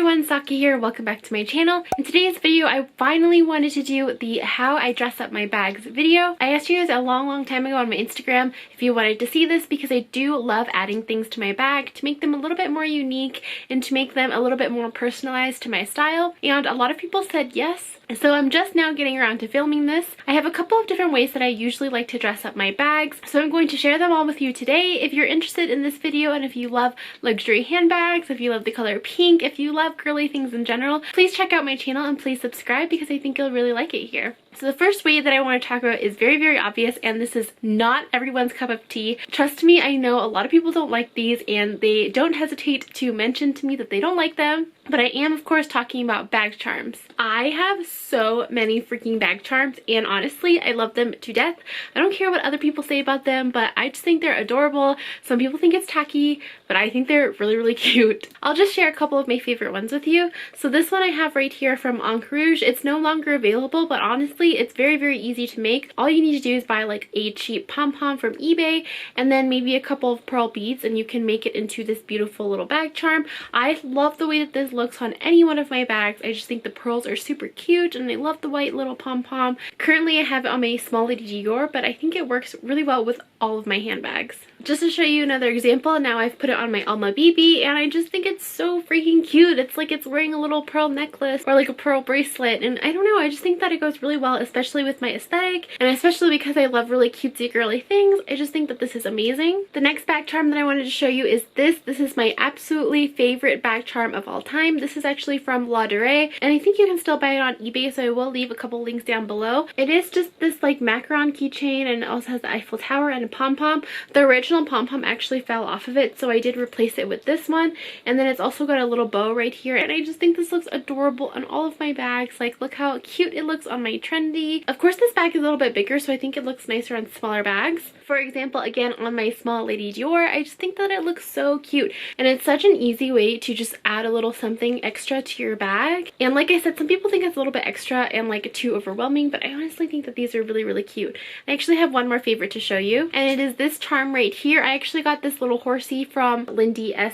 everyone, Saki here. Welcome back to my channel. In today's video, I finally wanted to do the how I dress up my bags video. I asked you guys a long time ago on my Instagram if you wanted to see this because I do love adding things to my bag to make them a little bit more unique and to make them a little bit more personalized to my style. And a lot of people said yes. So I'm just now getting around to filming this. I have a couple of different ways that I usually like to dress up my bags, so I'm going to share them all with you today. If you're interested in this video and if you love luxury handbags, if you love the color pink, if you love girly things in general, please check out my channel and please subscribe because I think you'll really like it here. So the first way that I want to talk about is very obvious, and this is not everyone's cup of tea. Trust me, I know a lot of people don't like these and they don't hesitate to mention to me that they don't like them, but I am of course talking about bag charms. I have so many freaking bag charms and honestly I love them to death. I don't care what other people say about them, but I just think they're adorable. Some people think it's tacky, but I think they're really cute. I'll just share a couple of my favorite ones with you. So this one I have right here from Encre Rouge. It's no longer available, but honestly it's very easy to make. All you need to do is buy like a cheap pom-pom from eBay and then maybe a couple of pearl beads and you can make it into this beautiful little bag charm. I love the way that this looks on any one of my bags. I just think the pearls are super cute and I love the white little pom-pom. Currently I have it on my small Lady Dior, but I think it works really well with all of my handbags. Just to show you another example, now I've put it on my Alma BB and I just think it's so freaking cute. It's like it's wearing a little pearl necklace or like a pearl bracelet, and I don't know, I just think that it goes really well, especially with my aesthetic and especially because I love really cutesy girly things. I just think that this is amazing. The next bag charm that I wanted to show you is this. This is my absolutely favorite bag charm of all time. This is actually from Laduree and I think you can still buy it on eBay, so I will leave a couple links down below. It is just this like macaron keychain and it also has the Eiffel Tower and a pom-pom. The original pom-pom actually fell off of it, so I did replace it with this one, and then it's also got a little bow right here, and I just think this looks adorable on all of my bags. Like, look how cute it looks on my trendy. Of course this bag is a little bit bigger, so I think it looks nicer on smaller bags. For example, again on my small Lady Dior, I just think that it looks so cute, and it's such an easy way to just add a little something extra to your bag. And like I said, some people think it's a little bit extra and like too overwhelming, but I honestly think that these are really cute. I actually have one more favorite to show you, and it is this charm right here. I actually got this little horsey from Lindiess.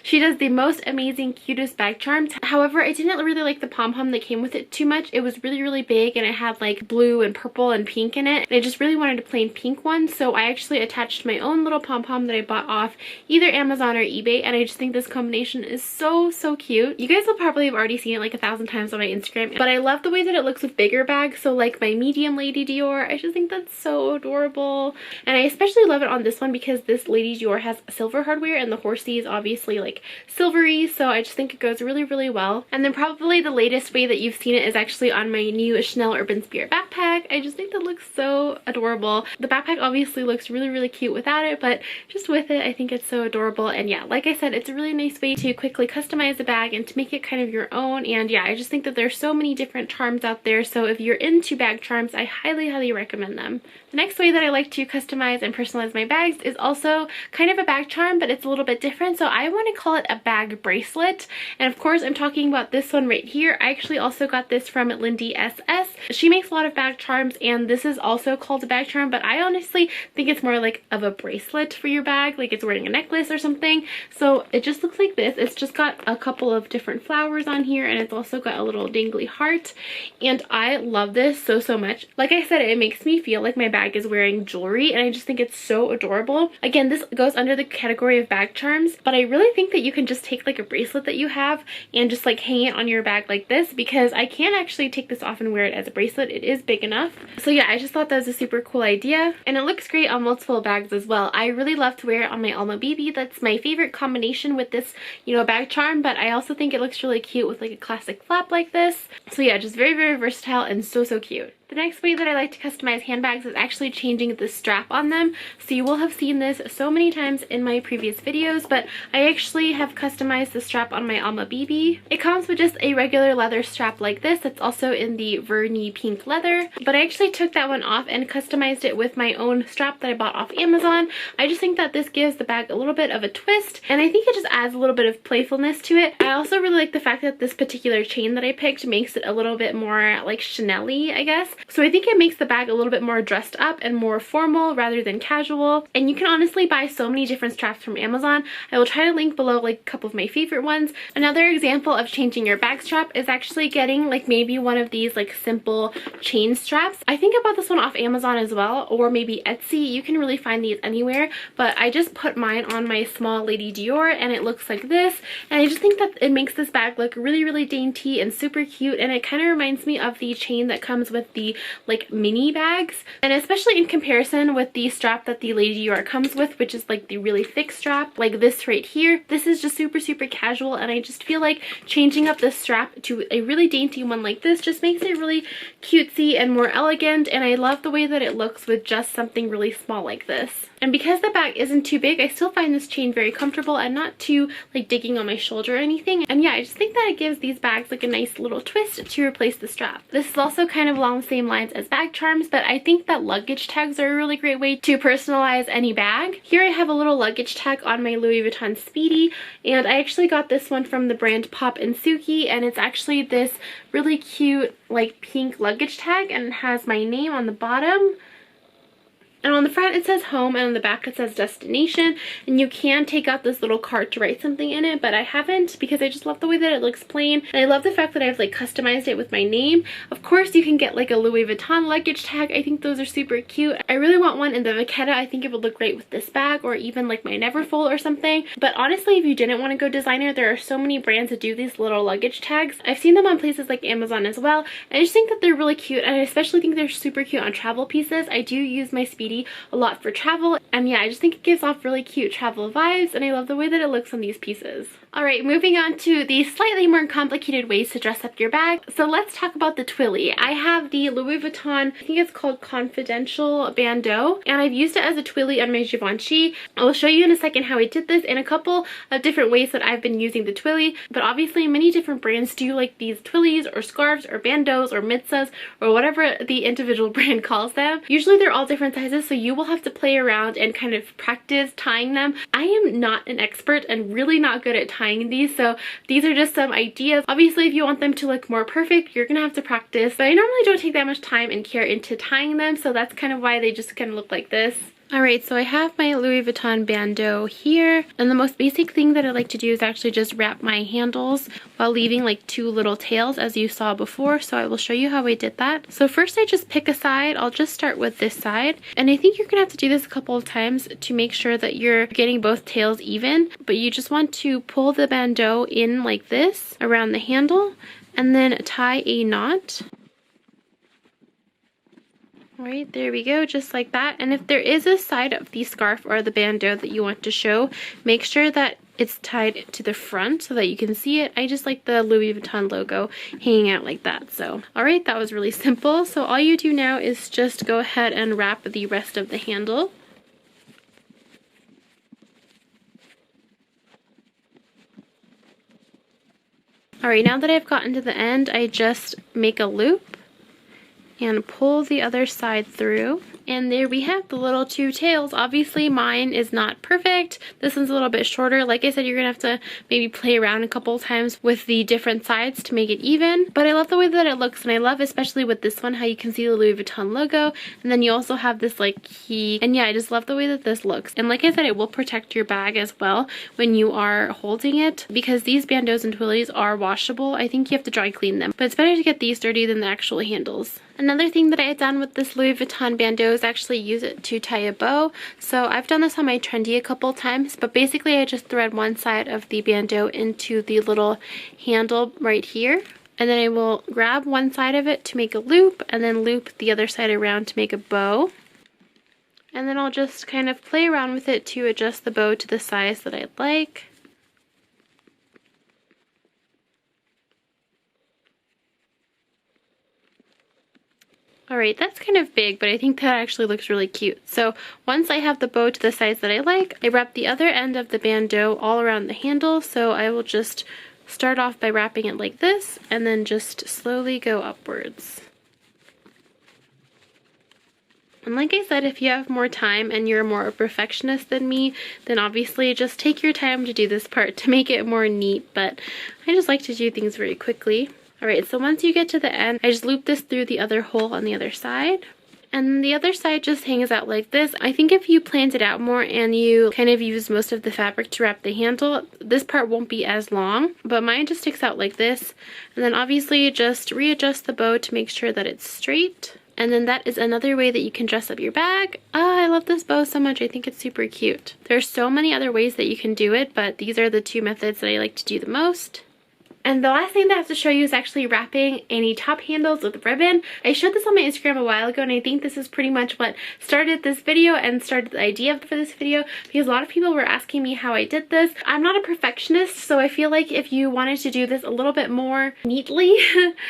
She does the most amazing, cutest bag charms. However, I didn't really like the pom-pom that came with it too much. It was really big and it had like blue and purple and pink in it, and I just really wanted a plain pink one, so I actually attached my own little pom-pom that I bought off either Amazon or eBay, and I just think this combination is so cute. You guys will probably have already seen it like 1,000 times on my Instagram, but I love the way that it looks with bigger bags. So like my medium Lady Dior, I just think that's so adorable, and I especially love it on this one because this Lady Dior has silver hardware and the horsey is obviously like silvery, so I just think it goes really well. And then probably the latest way that you've seen it is actually on my new Chanel Urban Spirit backpack. I just think that looks so adorable. The backpack obviously looks really cute without it, but just with it I think it's so adorable. And yeah, like I said, it's a really nice way to quickly customize a bag and to make it kind of your own. And yeah, I just think that there's so many different charms out there, so if you're into bag charms, I highly recommend them. The next way that I like to customize and personalize my bags is also kind of a bag charm, but it's a little bit different, so I want to call it a bag bracelet. And of course I'm talking about this one right here. I actually also got this from Lindiess. She makes a lot of bag charms and this is also called a bag charm, but I honestly think it's more like of a bracelet for your bag, like it's wearing a necklace or something. So it just looks like this. It's just got a couple of different flowers on here and it's also got a little dangly heart, and I love this so much. Like I said, it makes me feel like my bag is wearing jewelry and I just think it's so adorable. Again, this goes under the category of bag charms, but I really think that you can just take like a bracelet that you have and just like hang it on your bag like this, because I can actually take this off and wear it as a bracelet. It is big enough. So yeah, I just thought that was a super cool idea, and it looks great on multiple bags as well. I really love to wear it on my Alma BB. That's my favorite combination with this, you know, bag charm, but I also think it looks really cute with like a classic flap like this. So yeah, just very versatile and so cute. The next way that I like to customize handbags is actually changing the strap on them. So you will have seen this so many times in my previous videos, but I actually have customized the strap on my Alma BB. It comes with just a regular leather strap like this. It's also in the Verny pink leather, but I actually took that one off and customized it with my own strap that I bought off Amazon. I just think that this gives the bag a little bit of a twist, and I think it just adds a little bit of playfulness to it. I also really like the fact that this particular chain that I picked makes it a little bit more like Chanel-y, I guess. So I think it makes the bag a little bit more dressed up and more formal rather than casual. And you can honestly buy so many different straps from Amazon. I will try to link below like a couple of my favorite ones. Another example of changing your bag strap is actually getting like maybe one of these like simple chain straps. I think I bought this one off Amazon as well, or maybe Etsy. You can really find these anywhere, but I just put mine on my small Lady Dior and it looks like this. And I just think that it makes this bag look really, really dainty and super cute, and it kind of reminds me of the chain that comes with the like mini bags, and especially in comparison with the strap that the Lady Dior comes with, which is like the really thick strap like this right here. This is just super, super casual, and I just feel like changing up this strap to a really dainty one like this just makes it really cutesy and more elegant, and I love the way that it looks with just something really small like this. And because the bag isn't too big, I still find this chain very comfortable and not too like digging on my shoulder or anything. And yeah, I just think that it gives these bags like a nice little twist to replace the strap. This is also kind of along the same lines as bag charms, but I think that luggage tags are a really great way to personalize any bag. Here I have a little luggage tag on my Louis Vuitton Speedy, and I actually got this one from the brand Pop and Saki, and it's actually this really cute like pink luggage tag, and it has my name on the bottom. And on the front it says home, and on the back it says destination, and you can take out this little card to write something in it, but I haven't because I just love the way that it looks plain, and I love the fact that I've like customized it with my name. Of course you can get like a Louis Vuitton luggage tag. I think those are super cute. I really want one in the Vachetta. I think it would look great with this bag, or even like my Neverfull or something. But honestly, if you didn't want to go designer, there are so many brands that do these little luggage tags. I've seen them on places like Amazon as well, and I just think that they're really cute, and I especially think they're super cute on travel pieces. I do use my Speedy a lot for travel, and yeah, I just think it gives off really cute travel vibes, and I love the way that it looks on these pieces. Alright, moving on to the slightly more complicated ways to dress up your bag. So let's talk about the Twilly. I have the Louis Vuitton, I think it's called Confidential Bandeau, and I've used it as a Twilly on my Givenchy. I will show you in a second how I did this in a couple of different ways that I've been using the Twilly, but obviously many different brands do like these Twillys or scarves or bandeaus or mitsas or whatever the individual brand calls them. Usually they're all different sizes, so you will have to play around and kind of practice tying them. I am not an expert and really not good at tying these, so these are just some ideas. Obviously if you want them to look more perfect, you're gonna have to practice, but I normally don't take that much time and care into tying them, so that's kind of why they just kind of look like this. Alright, so I have my Louis Vuitton bandeau here, and the most basic thing that I like to do is actually just wrap my handles while leaving like two little tails as you saw before, so I will show you how I did that. So first I just pick a side. I'll just start with this side, and I think you're gonna have to do this a couple of times to make sure that you're getting both tails even, but you just want to pull the bandeau in like this around the handle and then tie a knot. Right, there we go, just like that. And if there is a side of the scarf or the bandeau that you want to show, make sure that it's tied to the front so that you can see it. I just like the Louis Vuitton logo hanging out like that. So, alright, that was really simple. So all you do now is just go ahead and wrap the rest of the handle. Alright, now that I've gotten to the end, I just make a loop and pull the other side through, and there we have the little two tails. Obviously mine is not perfect. This one's a little bit shorter. Like I said, you're gonna have to maybe play around a couple times with the different sides to make it even, but I love the way that it looks, and I love especially with this one how you can see the Louis Vuitton logo, and then you also have this like key, and yeah, I just love the way that this looks. And like I said, it will protect your bag as well when you are holding it, because these bandeaus and Twillys are washable. I think you have to dry clean them, but it's better to get these dirty than the actual handles. Another thing that I had done with this Louis Vuitton bandeau is actually use it to tie a bow. So I've done this on my trendy a couple times, but basically I just thread one side of the bandeau into the little handle right here, and then I will grab one side of it to make a loop, and then loop the other side around to make a bow. And then I'll just kind of play around with it to adjust the bow to the size that I'd like. Alright, that's kind of big, but I think that actually looks really cute. So once I have the bow to the size that I like, I wrap the other end of the bandeau all around the handle. So I will just start off by wrapping it like this, and then just slowly go upwards. And like I said, if you have more time and you're more a perfectionist than me, then obviously just take your time to do this part to make it more neat, but I just like to do things very quickly. Alright, so once you get to the end, I just loop this through the other hole on the other side. And the other side just hangs out like this. I think if you planned it out more and you kind of use most of the fabric to wrap the handle, this part won't be as long, but mine just sticks out like this. And then obviously just readjust the bow to make sure that it's straight. And then that is another way that you can dress up your bag. Oh, I love this bow so much. I think it's super cute. There's so many other ways that you can do it, but these are the two methods that I like to do the most. And the last thing that I have to show you is actually wrapping any top handles with ribbon. I showed this on my Instagram a while ago, and I think this is pretty much what started this video and started the idea for this video, because a lot of people were asking me how I did this. I'm not a perfectionist, so I feel like if you wanted to do this a little bit more neatly,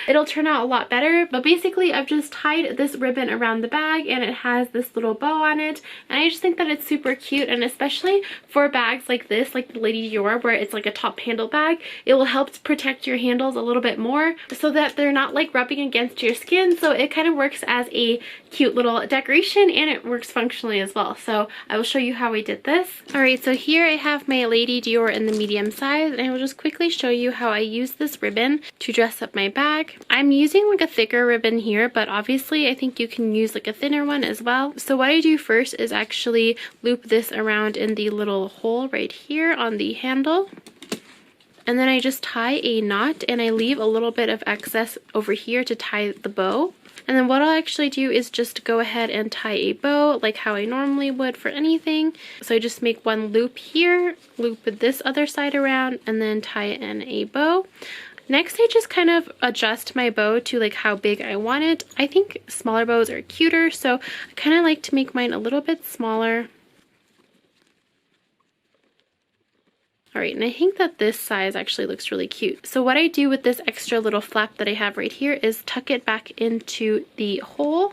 it'll turn out a lot better. But basically, I've just tied this ribbon around the bag, and it has this little bow on it, and I just think that it's super cute, and especially for bags like this, like the Lady Dior, where it's like a top handle bag, it will help to protect your handles a little bit more so that they're not like rubbing against your skin. So it kind of works as a cute little decoration, and it works functionally as well. So I will show you how I did this. Alright, so here I have my Lady Dior in the medium size, and I will just quickly show you how I use this ribbon to dress up my bag. I'm using like a thicker ribbon here, but obviously I think you can use like a thinner one as well. So what I do first is actually loop this around in the little hole right here on the handle. And then I just tie a knot, and I leave a little bit of excess over here to tie the bow. And then what I'll actually do is just go ahead and tie a bow like how I normally would for anything. So I just make one loop here, loop this other side around, and then tie in a bow. Next, I just kind of adjust my bow to like how big I want it. I think smaller bows are cuter, so I kind of like to make mine a little bit smaller. Alright, and I think that this size actually looks really cute. So what I do with this extra little flap that I have right here is tuck it back into the hole,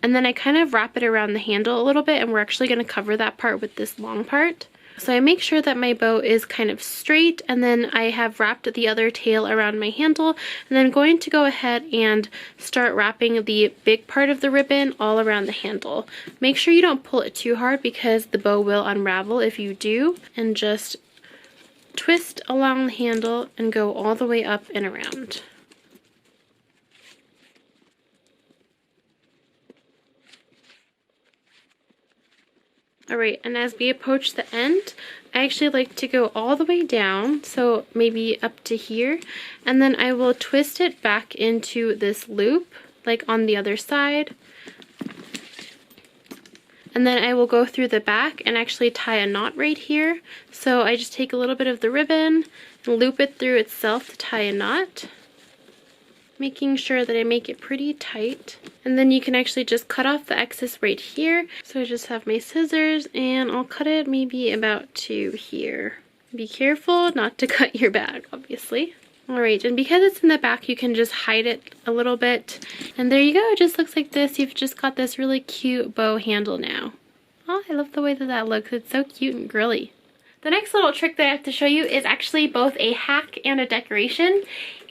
and then I kind of wrap it around the handle a little bit, and we're actually going to cover that part with this long part. So I make sure that my bow is kind of straight, and then I have wrapped the other tail around my handle, and then I'm going to go ahead and start wrapping the big part of the ribbon all around the handle. Make sure you don't pull it too hard because the bow will unravel if you do, and just twist along the handle and go all the way up and around. Alright, and as we approach the end, I actually like to go all the way down, so maybe up to here, and then I will twist it back into this loop, like on the other side. And then I will go through the back and actually tie a knot right here. So I just take a little bit of the ribbon and loop it through itself to tie a knot, making sure that I make it pretty tight. And then you can actually just cut off the excess right here. So I just have my scissors, and I'll cut it maybe about to here. Be careful not to cut your bag, obviously. Alright, and because it's in the back, you can just hide it a little bit. And there you go, it just looks like this. You've just got this really cute bow handle now. Oh, I love the way that that looks. It's so cute and girly. The next little trick that I have to show you is actually both a hack and a decoration.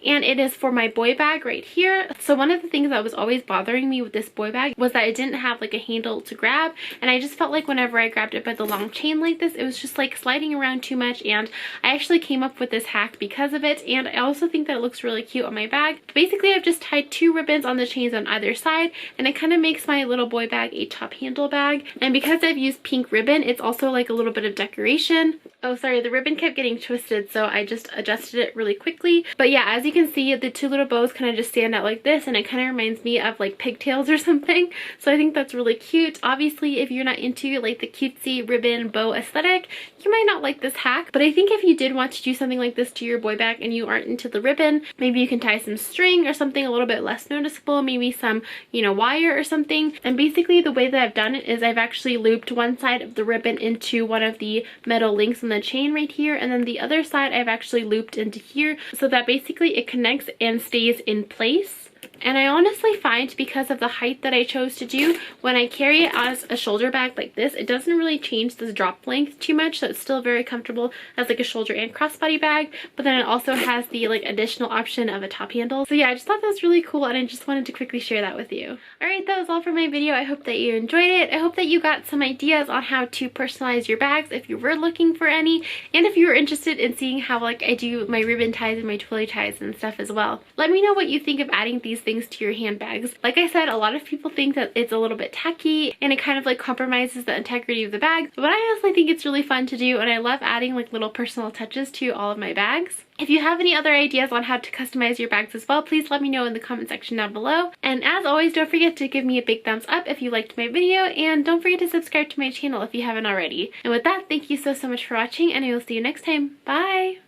And it is for my boy bag right here. So one of the things that was always bothering me with this boy bag was that it didn't have like a handle to grab, and I just felt like whenever I grabbed it by the long chain like this, it was just like sliding around too much. And I actually came up with this hack because of it, and I also think that it looks really cute on my bag. Basically, I've just tied 2 ribbons on the chains on either side, and it kind of makes my little boy bag a top handle bag. And because I've used pink ribbon, it's also like a little bit of decoration. Oh, sorry, the ribbon kept getting twisted, so I just adjusted it really quickly. But yeah, as you can see, the 2 little bows kind of just stand out like this, and it kind of reminds me of like pigtails or something. So I think that's really cute. Obviously, if you're not into like the cutesy ribbon bow aesthetic, you might not like this hack. But I think if you did want to do something like this to your boy bag and you aren't into the ribbon, maybe you can tie some string or something a little bit less noticeable, maybe some, you know, wire or something. And basically the way that I've done it is I've actually looped one side of the ribbon into one of the metal links on the chain right here, and then the other side I've actually looped into here, so that basically it connects and stays in place. And I honestly find, because of the height that I chose to do, when I carry it as a shoulder bag like this, it doesn't really change the drop length too much, so it's still very comfortable as like a shoulder and crossbody bag. But then it also has the like additional option of a top handle. So yeah, I just thought that was really cool, and I just wanted to quickly share that with you. Alright, that was all for my video. I hope that you enjoyed it. I hope that you got some ideas on how to personalize your bags if you were looking for any, and if you were interested in seeing how like I do my ribbon ties and my twilly ties and stuff as well. Let me know what you think of adding these things to your handbags. Like I said, a lot of people think that it's a little bit tacky and it kind of like compromises the integrity of the bag, but I honestly think it's really fun to do, and I love adding like little personal touches to all of my bags. If you have any other ideas on how to customize your bags as well, please let me know in the comment section down below. And as always, don't forget to give me a big thumbs up if you liked my video, and don't forget to subscribe to my channel if you haven't already. And with that, thank you so much for watching, and I will see you next time. Bye!